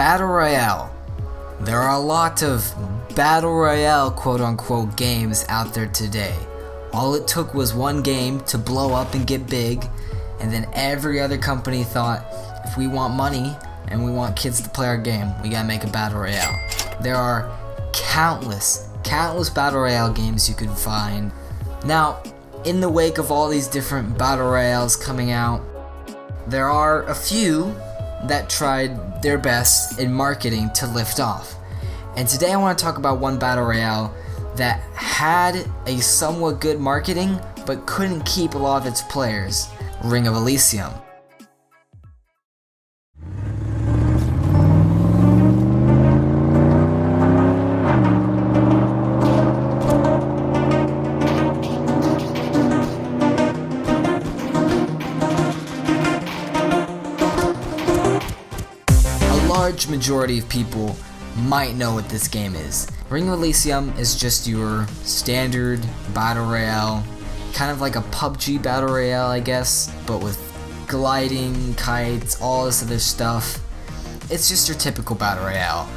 Battle Royale. There are a lot of Battle Royale quote-unquote games out there today. All it took was one game to blow up and get big, and then every other company thought, if we want money and we want kids to play our game, we gotta make a Battle Royale. There are countless Battle Royale games you could find. Now, in the wake of all these different Battle Royales coming out, there are a few that tried their best in marketing to lift off. And today I want to talk about one Battle Royale that had a somewhat good marketing but couldn't keep a lot of its players. Ring of Elysium. A large majority of people might know what this game is. Ring of Elysium is just your standard Battle Royale, kind of like a PUBG Battle Royale, I guess, but with gliding, kites, all this other stuff. It's just your typical Battle Royale.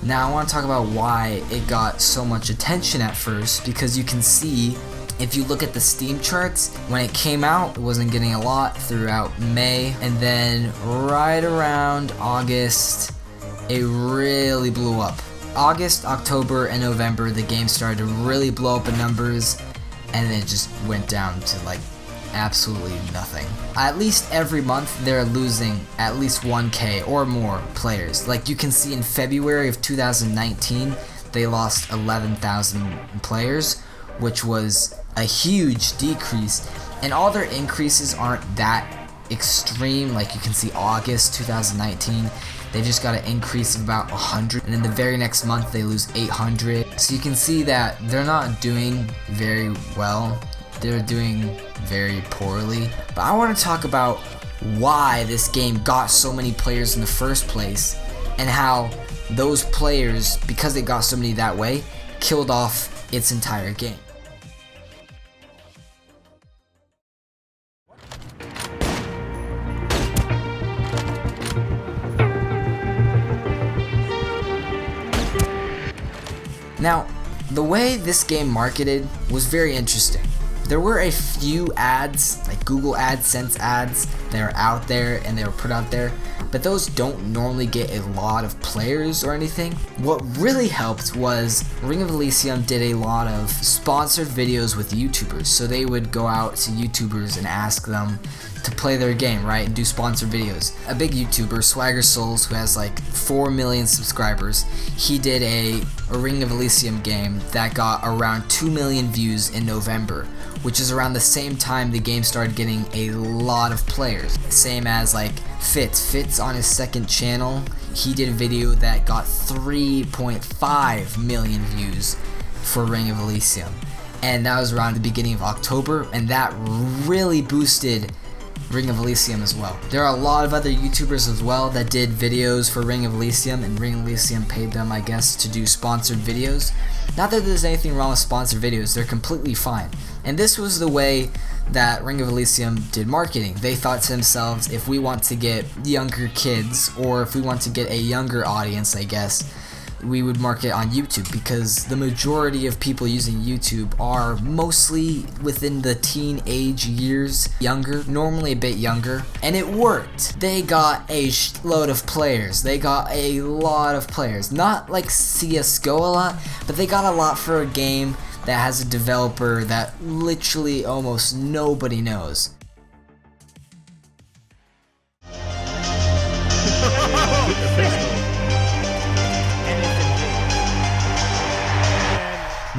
Now I want to talk about why it got so much attention at first, because you can see, if you look at the Steam charts, when it came out, it wasn't getting a lot throughout May, and then right around August, it really blew up. August, October, and November, the game started to really blow up in numbers, and then it just went down to like absolutely nothing. At least every month, they're losing at least 1K or more players. Like you can see in February of 2019, they lost 11,000 players, which was a huge decrease, and all their increases aren't that extreme. Like you can see August 2019, they just got an increase of about 100, and then the very next month they lose 800. So you can see that they're not doing very well, they're doing very poorly. But I want to talk about why this game got so many players in the first place, and how those players, because they got so many that way, killed off its entire game. Now, the way this game marketed was very interesting. There were a few ads, like Google AdSense ads, that are out there and they were put out there, but those don't normally get a lot of players or anything. What really helped was Ring of Elysium did a lot of sponsored videos with YouTubers, so they would go out to YouTubers and ask them to play their game, right, and do sponsored videos. A big YouTuber, Swagger Souls, who has like 4 million subscribers, he did a Ring of Elysium game that got around 2 million views in November, which is around the same time the game started getting a lot of players. Same as like Fitz on his second channel, he did a video that got 3.5 million views for Ring of Elysium, and that was around the beginning of October, and that really boosted Ring of Elysium as well. There are a lot of other YouTubers as well that did videos for Ring of Elysium, and Ring of Elysium paid them, I guess, to do sponsored videos. Not that there's anything wrong with sponsored videos, they're completely fine. And this was the way that Ring of Elysium did marketing. They thought to themselves, if we want to get younger kids, or if we want to get a younger audience, I guess, we would market on YouTube, because the majority of people using YouTube are mostly within the teenage years, younger, normally a bit younger, and it worked. They got a load of players. They got a lot of players. Not like CSGO a lot, but they got a lot for a game that has a developer that literally almost nobody knows.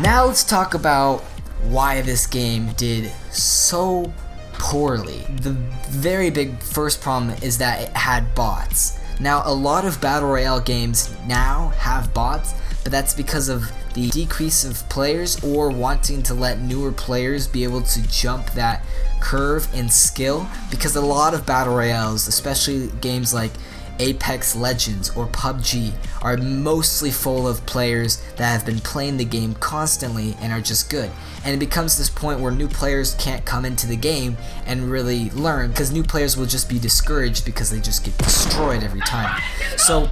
Now let's talk about why this game did so poorly. The very big first problem is that it had bots. Now, a lot of Battle Royale games now have bots, but that's because of the decrease of players, or wanting to let newer players be able to jump that curve in skill, because a lot of Battle Royales, especially games like Apex Legends or PUBG are mostly full of players that have been playing the game constantly and are just good. And it becomes this point where new players can't come into the game and really learn, because new players will just be discouraged because they just get destroyed every time. So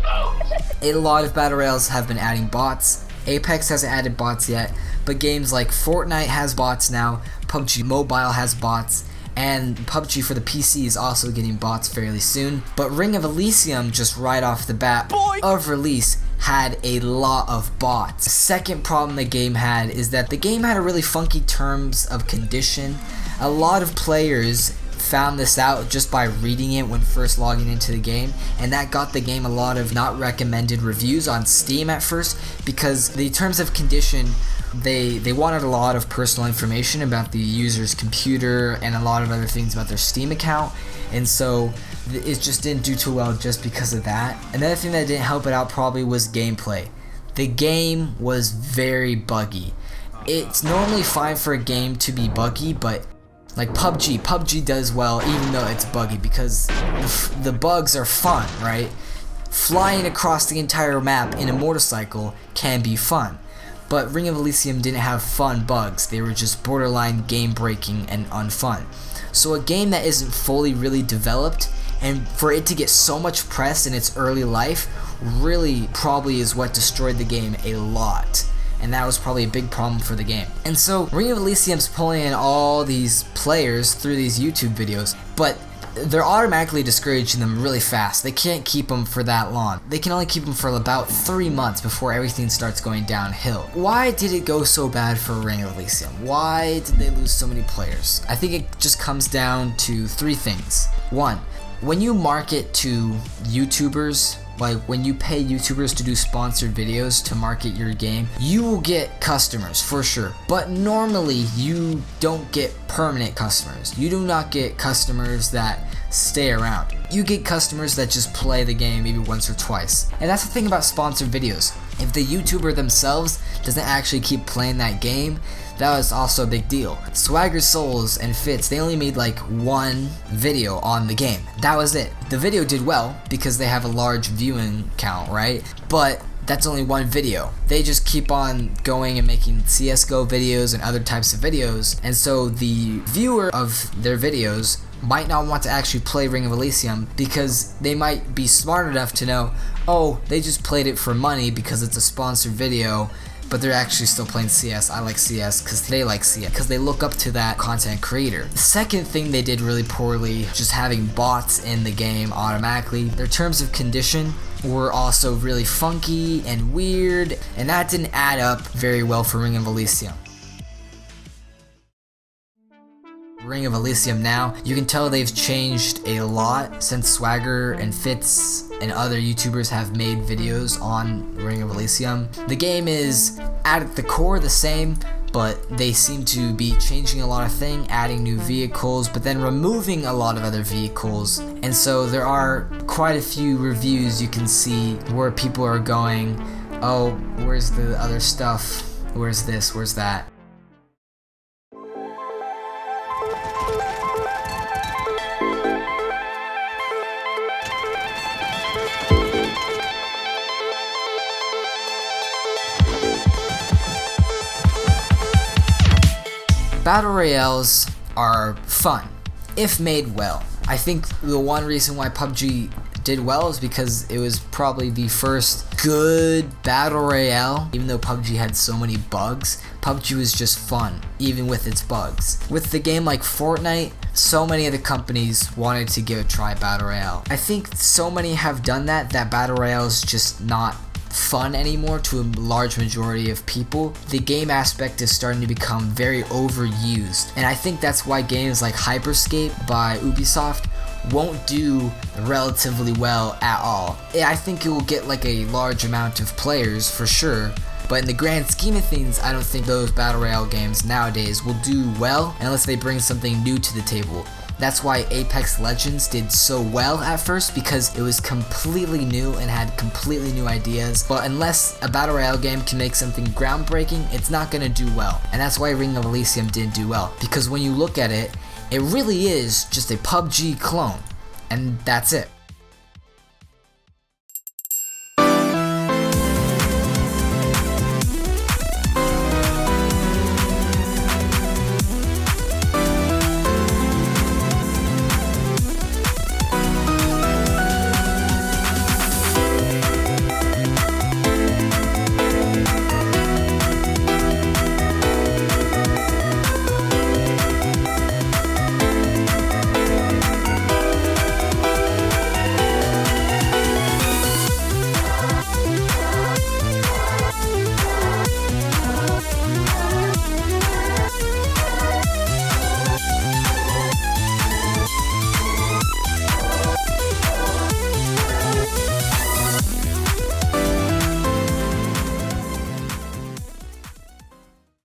a lot of battle royales have been adding bots. Apex hasn't added bots yet, but games like Fortnite has bots now, PUBG Mobile has bots, and PUBG for the PC is also getting bots fairly soon. But Ring of Elysium, just right off the bat of release, had a lot of bots. The second problem the game had is that the game had a really funky terms of condition. A lot of players found this out just by reading it when first logging into the game, and that got the game a lot of not recommended reviews on Steam at first, because the terms of condition, they wanted a lot of personal information about the user's computer and a lot of other things about their Steam account, and so it just didn't do too well just because of that. Another thing that didn't help it out probably was gameplay. The game was very buggy. It's normally fine for a game to be buggy, but like PUBG does well even though it's buggy, because the bugs are fun, right? Flying across the entire map in a motorcycle can be fun. But Ring of Elysium didn't have fun bugs. They were just borderline game breaking and unfun. So a game that isn't fully really developed, and for it to get so much press in its early life, really probably is what destroyed the game a lot. And that was probably a big problem for the game. And so Ring of Elysium's pulling in all these players through these YouTube videos, but they're automatically discouraging them really fast. They can't keep them for that long. They can only keep them for about 3 months before everything starts going downhill. Why did it go so bad for Ring of Elysium? Why did they lose so many players? I think it just comes down to 3 things. 1, when you market to YouTubers, like when you pay YouTubers to do sponsored videos to market your game, you will get customers for sure, but normally you don't get permanent customers. You do not get customers that stay around. You get customers that just play the game maybe once or twice. And that's the thing about sponsored videos. If the YouTuber themselves doesn't actually keep playing that game, that was also a big deal. Swagger Souls and Fitz, they only made like 1 video on the game. That was it. The video did well because they have a large viewing count, right? But that's only 1 video. They just keep on going and making CSGO videos and other types of videos, and so the viewer of their videos might not want to actually play Ring of Elysium because they might be smart enough to know, oh, they just played it for money because it's a sponsored video, but they're actually still playing CS. I like CS because they like CS, because they look up to that content creator. The second thing they did really poorly, just having bots in the game automatically. Their terms of condition were also really funky and weird, and that didn't add up very well for Ring of Elysium. Ring of Elysium now, you can tell they've changed a lot since Swagger and Fitz and other YouTubers have made videos on Ring of Elysium. The game is at the core the same, but they seem to be changing a lot of things, adding new vehicles, but then removing a lot of other vehicles. And so there are quite a few reviews you can see where people are going, oh, where's the other stuff? Where's this? Where's that? Battle Royales are fun, if made well. I think the one reason why PUBG did well is because it was probably the first good Battle Royale. Even though PUBG had so many bugs, PUBG was just fun, even with its bugs. With the game like Fortnite, so many of the companies wanted to give a try Battle Royale. I think so many have done that Battle Royale is just not fun anymore to a large majority of people. The game aspect is starting to become very overused, and I think that's why games like Hyperscape by Ubisoft won't do relatively well at all. I think it will get like a large amount of players for sure, but in the grand scheme of things, I don't think those Battle Royale games nowadays will do well unless they bring something new to the table. That's why Apex Legends did so well at first, because it was completely new and had completely new ideas. But unless a Battle Royale game can make something groundbreaking, it's not going to do well. And that's why Ring of Elysium didn't do well, because when you look at it, it really is just a PUBG clone. And that's it.